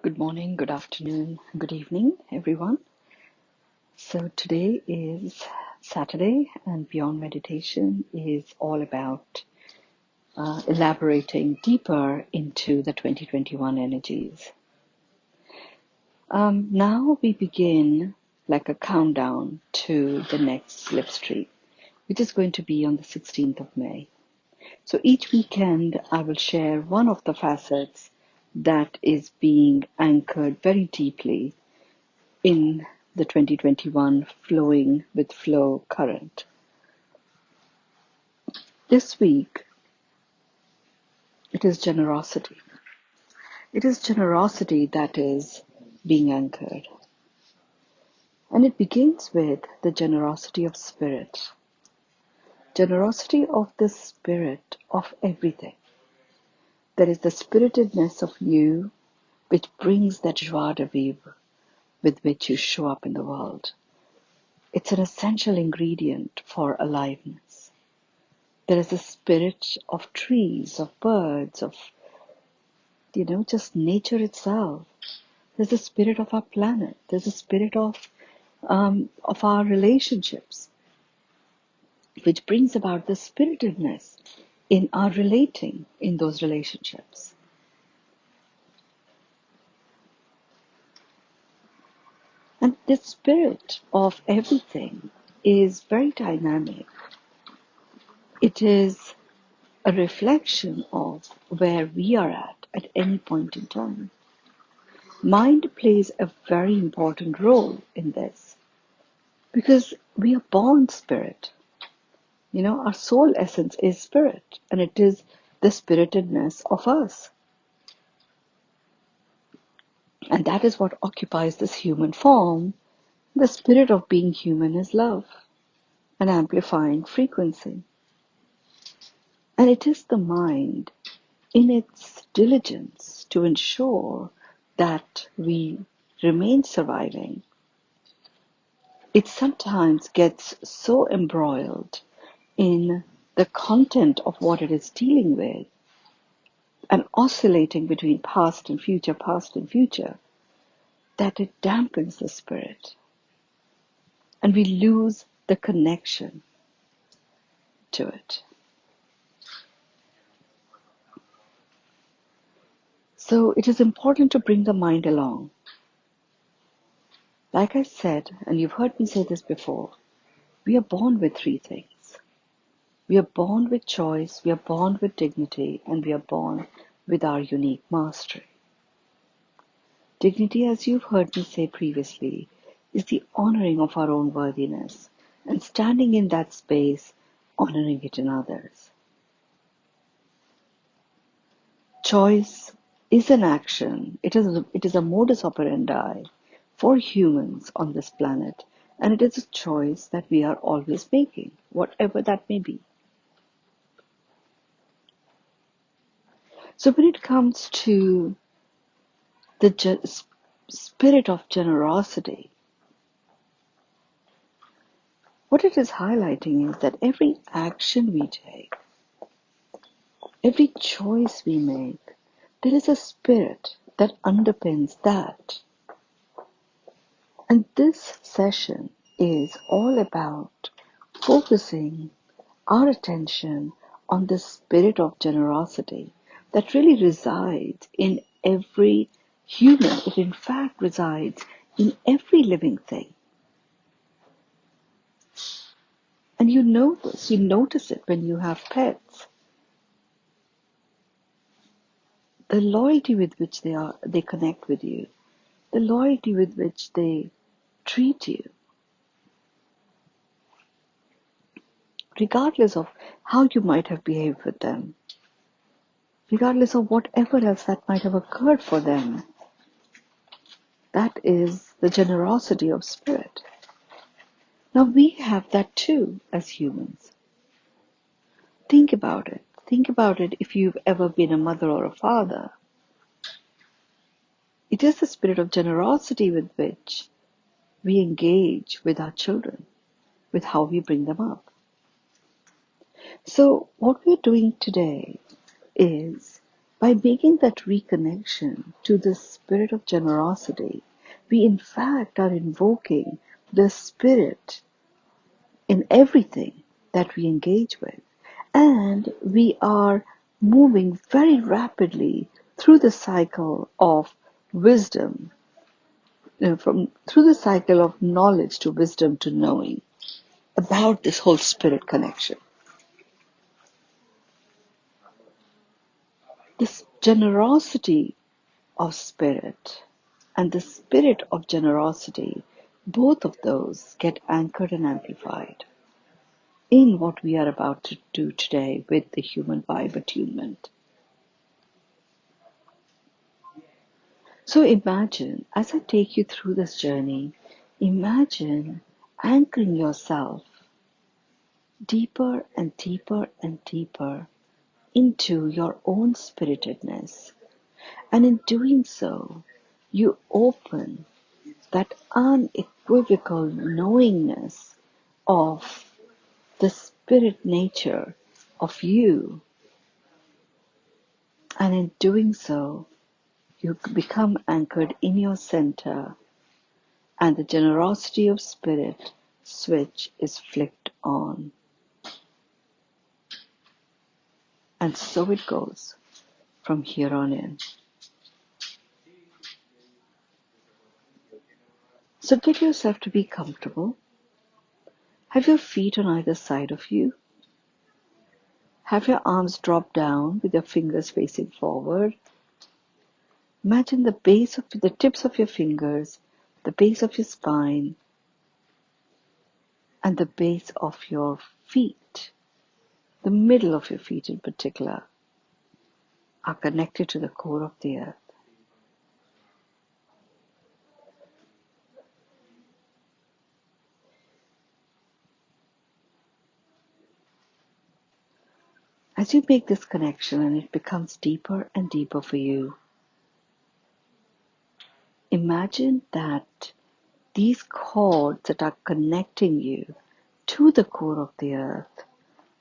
Good morning, good afternoon, good evening, everyone. So today is Saturday, and Beyond Meditation is all about elaborating deeper into the 2021 energies. Now we begin like a countdown to the next slipstream, which is going to be on the 16th of May. So each weekend I will share one of the facets that is being anchored very deeply in the 2021 Flowing with Flow current. This week, it is generosity. It is generosity that is being anchored. And it begins with the generosity of spirit. Generosity of the spirit of everything. There is the spiritedness of you which brings that joie de vivre with which you show up in the world. It's an essential ingredient for aliveness. There is a spirit of trees, of birds, of, just nature itself. There's a spirit of our planet. There's a spirit of our relationships, which brings about the spiritedness in our relating in those relationships. And the spirit of everything is very dynamic. It is a reflection of where we are at any point in time. Mind plays a very important role in this because we are born spirit. Our soul essence is spirit, and it is the spiritedness of us. And that is what occupies this human form. The spirit of being human is love, an amplifying frequency. And it is the mind in its diligence to ensure that we remain surviving. It sometimes gets so embroiled in the content of what it is dealing with and oscillating between past and future, that it dampens the spirit. And we lose the connection to it. So it is important to bring the mind along. Like I said, and you've heard me say this before, we are born with three things. We are born with choice, we are born with dignity, and we are born with our unique mastery. Dignity, as you've heard me say previously, is the honoring of our own worthiness and standing in that space, honoring it in others. Choice is an action. It is a modus operandi for humans on this planet, and it is a choice that we are always making, whatever that may be. So when it comes to the spirit of generosity, what it is highlighting is that every action we take, every choice we make, there is a spirit that underpins that. And this session is all about focusing our attention on the spirit of generosity that really resides in every human. It in fact resides in every living thing. And you notice it when you have pets. The loyalty with which they connect with you, the loyalty with which they treat you, regardless of how you might have behaved with them, regardless of whatever else that might have occurred for them. That is the generosity of spirit. Now we have that too as humans. Think about it. Think about it if you've ever been a mother or a father. It is the spirit of generosity with which we engage with our children, with how we bring them up. So what we're doing today is, By making that reconnection to the spirit of generosity, we in fact are invoking the spirit in everything that we engage with. And we are moving very rapidly through the cycle of wisdom, through the cycle of knowledge to wisdom to knowing about this whole spirit connection. This generosity of spirit and the spirit of generosity, both of those get anchored and amplified in what we are about to do today with the human vibe attunement. So imagine, as I take you through this journey, imagine anchoring yourself deeper and deeper and deeper into your own spiritedness. And in doing so, you open that unequivocal knowingness of the spirit nature of you. And in doing so, you become anchored in your center, and the generosity of spirit switch is flicked on. And so it goes from here on in. So get yourself to be comfortable. Have your feet on either side of you. Have your arms drop down with your fingers facing forward. Imagine the tips of your fingers, the base of your spine, and the base of your feet, the middle of your feet in particular, are connected to the core of the earth. As you make this connection and it becomes deeper and deeper for you, imagine that these cords that are connecting you to the core of the earth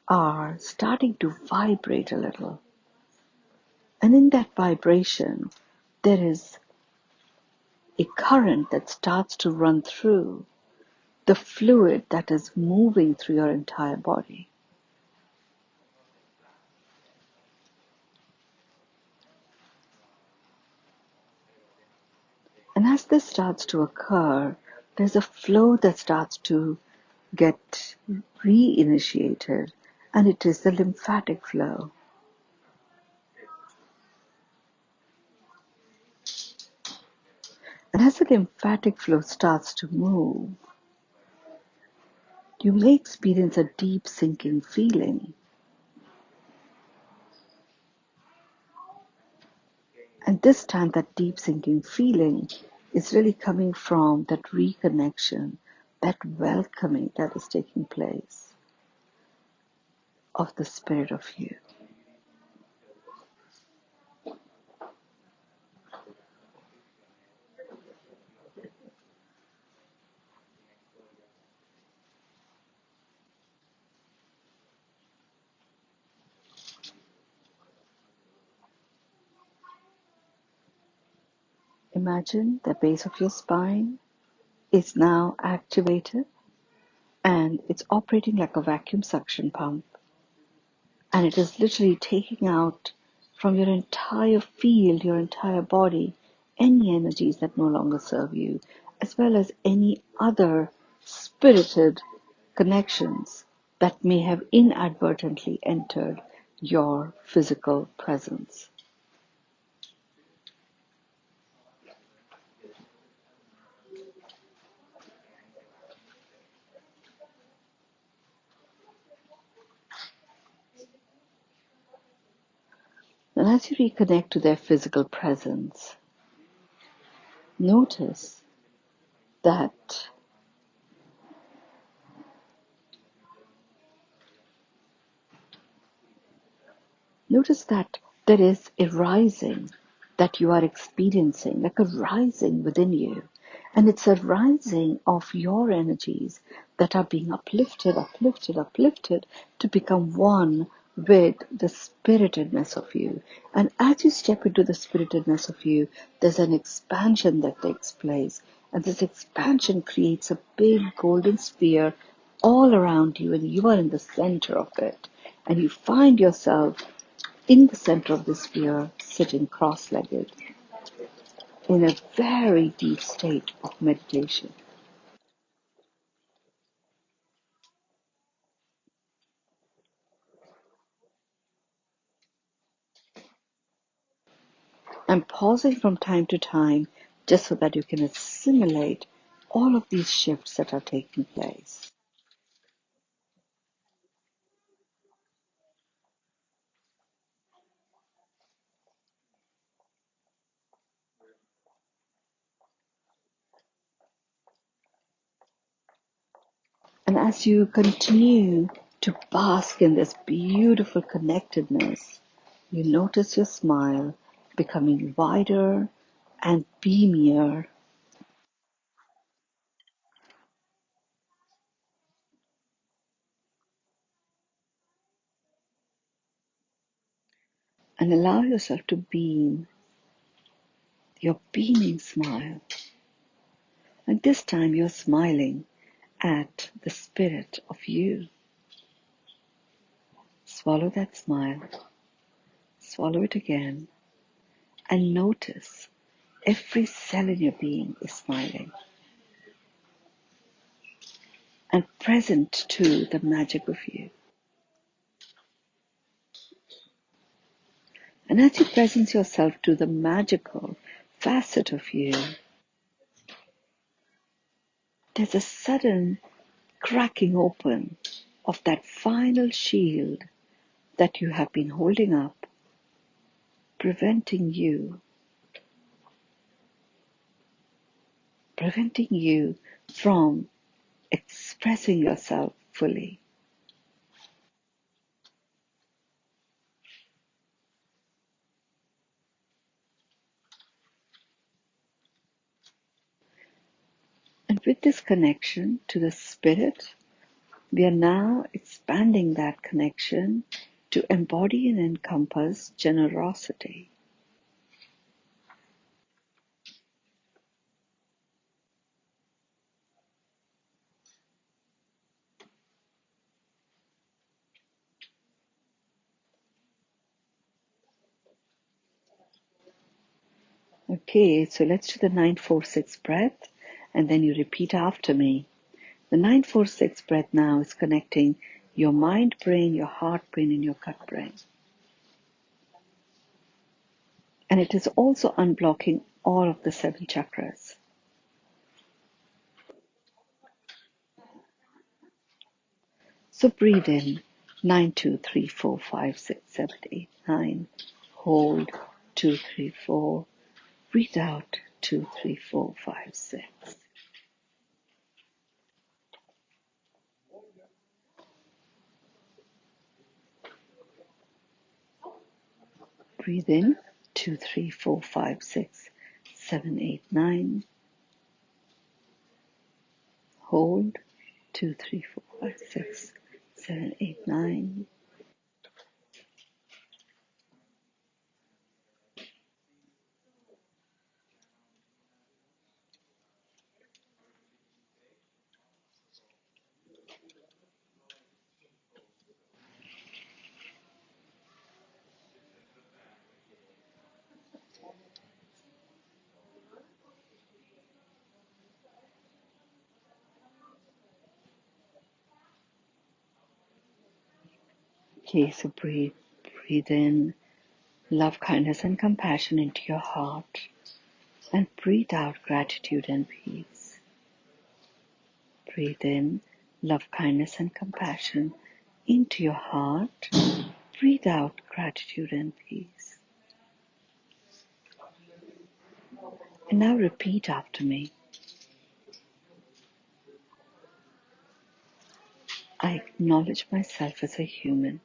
are starting to vibrate a little. And in that vibration, there is a current that starts to run through the fluid that is moving through your entire body. And as this starts to occur, there's a flow that starts to get reinitiated, and it is the lymphatic flow. And as the lymphatic flow starts to move, you may experience a deep sinking feeling. And this time, that deep sinking feeling is really coming from that reconnection, that welcoming that is taking place of the spirit of you. Imagine the base of your spine is now activated and it's operating like a vacuum suction pump. And it is literally taking out from your entire field, your entire body, any energies that no longer serve you, as well as any other spirited connections that may have inadvertently entered your physical presence. And as you reconnect to their physical presence, notice that there is a rising that you are experiencing, like a rising within you. And it's a rising of your energies that are being uplifted to become one with the spiritedness of you. And as you step into the spiritedness of you, there's an expansion that takes place. And this expansion creates a big golden sphere all around you, and you are in the center of it. And you find yourself in the center of the sphere, sitting cross-legged in a very deep state of meditation. I'm pausing from time to time just so that you can assimilate all of these shifts that are taking place. And as you continue to bask in this beautiful connectedness, you notice your smile becoming wider and beamier, and allow yourself to beam your beaming smile. And this time you're smiling at the spirit of you. Swallow that smile, swallow it again, and notice every cell in your being is smiling and present to the magic of you. And as you presence yourself to the magical facet of you, there's a sudden cracking open of that final shield that you have been holding up, preventing you from expressing yourself fully. And with this connection to the spirit, we are now expanding that connection to embody and encompass generosity. Okay, so let's do the 9-4-6 breath, and then you repeat after me. The 9-4-6 breath now is connecting your mind brain, your heart brain, and your gut brain. And it is also unblocking all of the 7 chakras. So breathe in 9, 2, 3, 4, 5, 6, 7, 8, 9. Hold 2, 3, 4. Breathe out 2, 3, 4, 5, 6. Breathe in 2, 3, 4, 5, 6, 7, 8, 9. Hold 2, 3, 4, 5, 6, 7, 8, 9. Okay, so breathe in love, kindness, and compassion into your heart, and breathe out gratitude and peace. Breathe in love, kindness, and compassion into your heart. Breathe out gratitude and peace. And now repeat after me. I acknowledge myself as a human.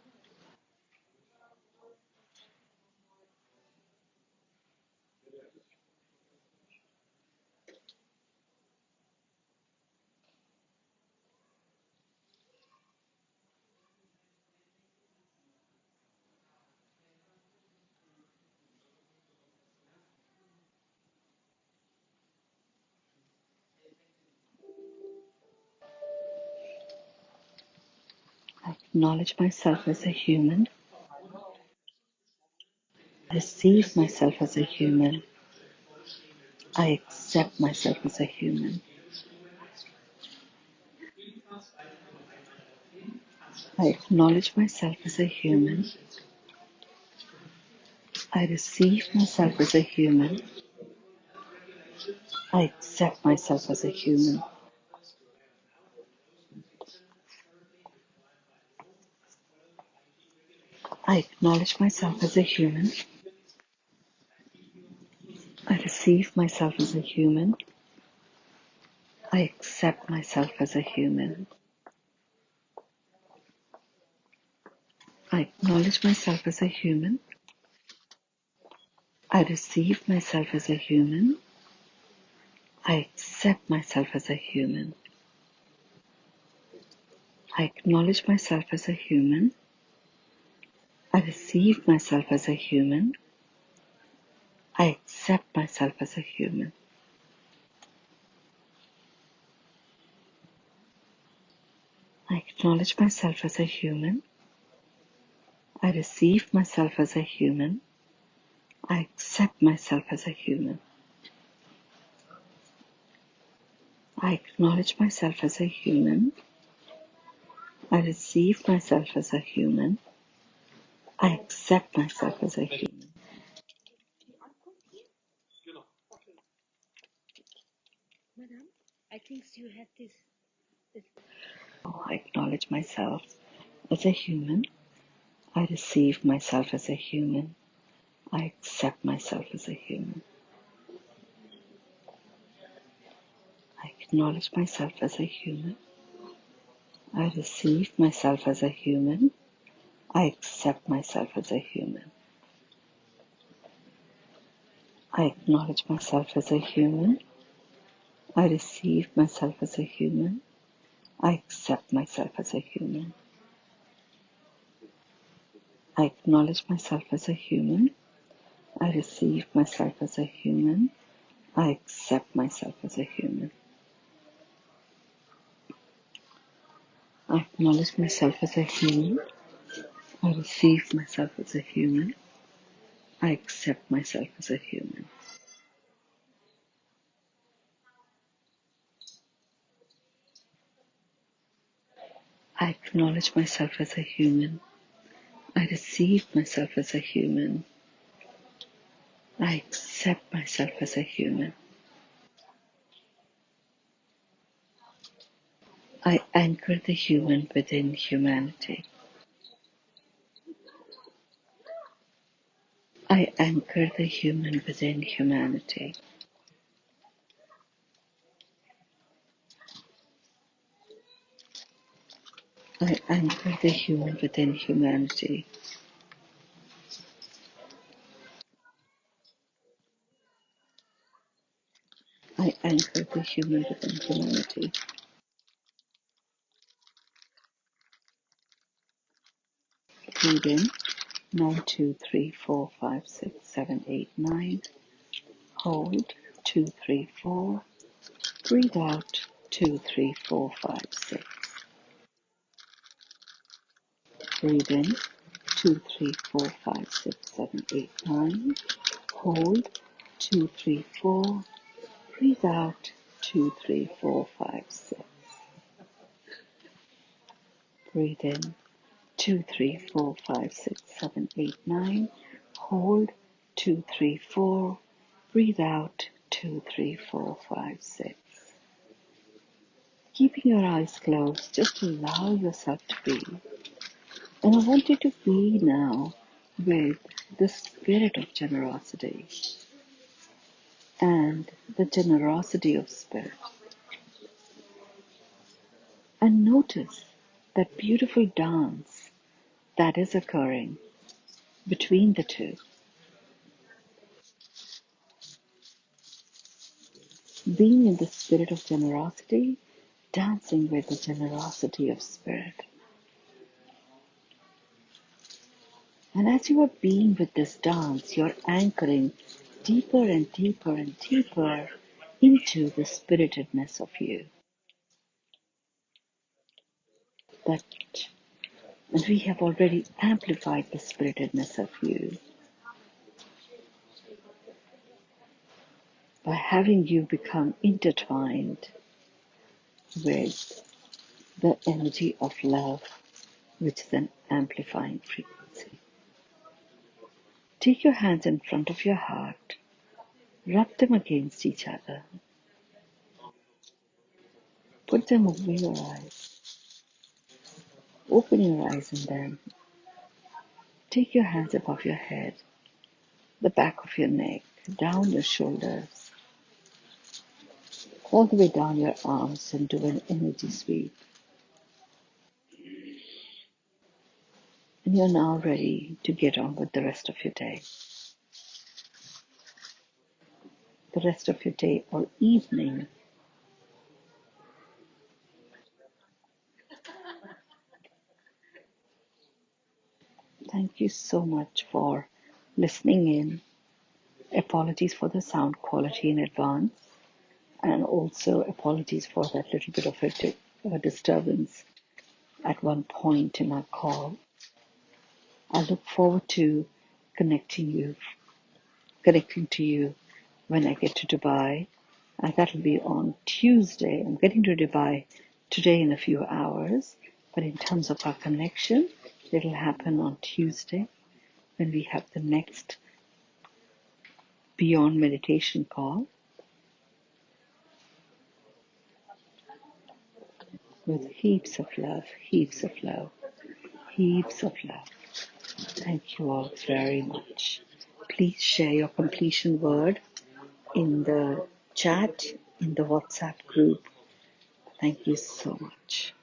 acknowledge myself as a human. I receive myself as a human. I accept myself as a human. I acknowledge myself as a human. I receive myself as a human. I accept myself as a human. I acknowledge myself as a human. I receive myself as a human. I accept myself as a human. I acknowledge myself as a human. I receive myself as a human. I accept myself as a human. I acknowledge myself as a human. I receive myself as a human. I accept myself as a human. I acknowledge myself as a human. I receive myself as a human. I accept myself as a human. I acknowledge myself as a human. I receive myself as a human. I accept myself as a human. I acknowledge myself as a human. I receive myself as a human. I accept myself as a human. I acknowledge myself as a human. I receive myself as a human. I accept myself as a human. I acknowledge myself as a human. I receive myself as a human. I accept myself as a human. I acknowledge myself as a human. I receive myself as a human. I accept myself as a human. I acknowledge myself as a human. I receive myself as a human. I accept myself as a human. I acknowledge myself as a human. I receive myself as a human. I accept myself as a human. I anchor the human within humanity. I anchor the human within humanity. I anchor the human within humanity. I anchor the human within humanity. Breathe in 9, 2, 3, 4, 5, 6, 7, 8, 9. Hold 2, 3, 4. Breathe out 2, 3, 4, 5, 6. Breathe in 2, 3, 4, 5, 6, 7, 8, 9. Hold 2, 3, 4. Breathe out 2, 3, 4, 5, 6. Breathe in 2, 3, 4, 5, 6, 7, 8, 9. Hold 2, 3, 4. Breathe out 2, 3, 4, 5, 6. Keeping your eyes closed, just allow yourself to be. And I want you to be now with the spirit of generosity and the generosity of spirit. And notice that beautiful dance that is occurring between the two. Being in the spirit of generosity, dancing with the generosity of spirit. And as you are being with this dance, you're anchoring deeper and deeper and deeper into the spiritedness of you. That And we have already amplified the spiritedness of you by having you become intertwined with the energy of love, which is an amplifying frequency. Take your hands in front of your heart, rub them against each other, put them over your eyes, open your eyes in them, take your hands above your head, the back of your neck, down your shoulders, all the way down your arms, and do an energy sweep. And you're now ready to get on with the rest of your day. The rest of your day or evening. Thank you so much for listening in. Apologies for the sound quality in advance, and also apologies for that little bit of a disturbance at one point in our call. I look forward to connecting to you when I get to Dubai. That'll be on Tuesday. I'm getting to Dubai today in a few hours, but in terms of our connection, it'll happen on Tuesday when we have the next Beyond Meditation call with heaps of love, heaps of love, heaps of love. Thank you all very much. Please share your completion word in the chat, in the WhatsApp group. Thank you so much.